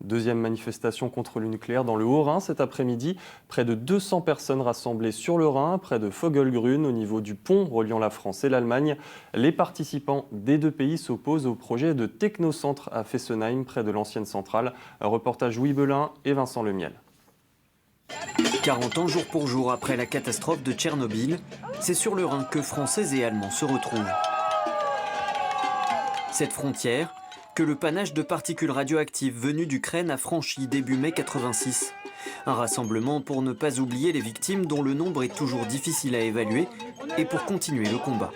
Deuxième manifestation contre le nucléaire dans le Haut-Rhin cet après-midi. Près de 200 personnes rassemblées sur le Rhin, près de Vogelgrün, au niveau du pont reliant la France et l'Allemagne. Les participants des deux pays s'opposent au projet de technocentre à Fessenheim, près de l'ancienne centrale. Un reportage Louis Belin et Vincent Lemiel. 40 ans jour pour jour après la catastrophe de Tchernobyl, c'est sur le Rhin que Français et Allemands se retrouvent. Cette frontière, que le panache de particules radioactives venues d'Ukraine a franchi début mai 86. Un rassemblement pour ne pas oublier les victimes dont le nombre est toujours difficile à évaluer et pour continuer le combat.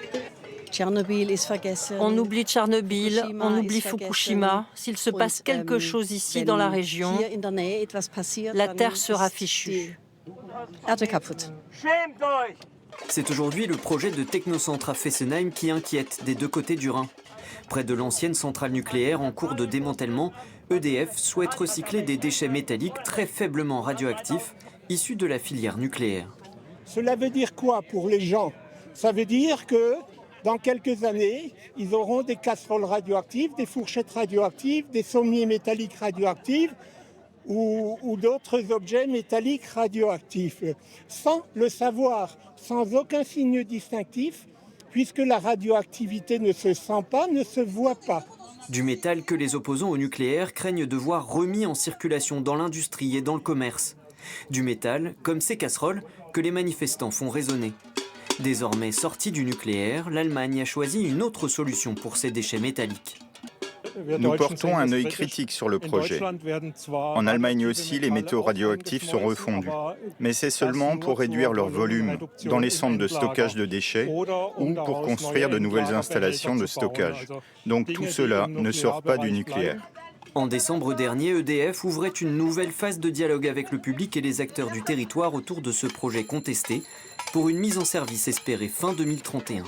On oublie Tchernobyl, on oublie Fukushima. S'il se passe quelque chose ici dans la région, la Terre sera fichue. C'est aujourd'hui le projet de technocentre à Fessenheim qui inquiète des deux côtés du Rhin. Près de l'ancienne centrale nucléaire en cours de démantèlement, EDF souhaite recycler des déchets métalliques très faiblement radioactifs issus de la filière nucléaire. Cela veut dire quoi pour les gens? Ça veut dire que dans quelques années, ils auront des casseroles radioactives, des fourchettes radioactives, des sommiers métalliques radioactifs ou d'autres objets métalliques radioactifs. Sans le savoir, sans aucun signe distinctif, puisque la radioactivité ne se sent pas, ne se voit pas. Du métal que les opposants au nucléaire craignent de voir remis en circulation dans l'industrie et dans le commerce. Du métal, comme ces casseroles, que les manifestants font résonner. Désormais sortie du nucléaire, l'Allemagne a choisi une autre solution pour ces déchets métalliques. Nous portons un œil critique sur le projet. En Allemagne aussi, les métaux radioactifs sont refondus. Mais c'est seulement pour réduire leur volume dans les centres de stockage de déchets ou pour construire de nouvelles installations de stockage. Donc tout cela ne sort pas du nucléaire. En décembre dernier, EDF ouvrait une nouvelle phase de dialogue avec le public et les acteurs du territoire autour de ce projet contesté pour une mise en service espérée fin 2031.